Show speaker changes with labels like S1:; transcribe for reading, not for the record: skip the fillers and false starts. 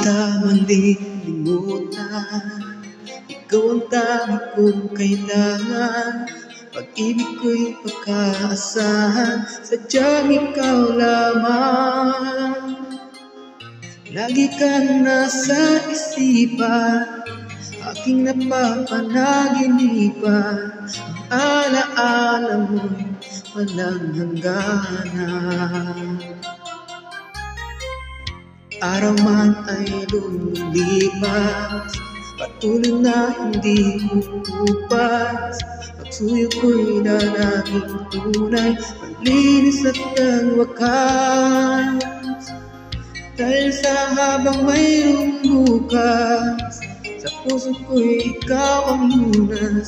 S1: kita malilimutan. Ikaw ang tanging kong kailangan. Pag-ibig ko'y pagkaasahan, sadyang ikaw lamang. Lagi kang nasa isipan, aking napapanaginipan. Ang alaala mo'y walang hangganan. Araw man ay lumilipas, patuloy na hindi uupas. Pagsuyo ko'y lalaging tunay, malinis at ang wakas. Dahil sa habang mayroong bukas, sa puso ko'y ikaw ang lunas.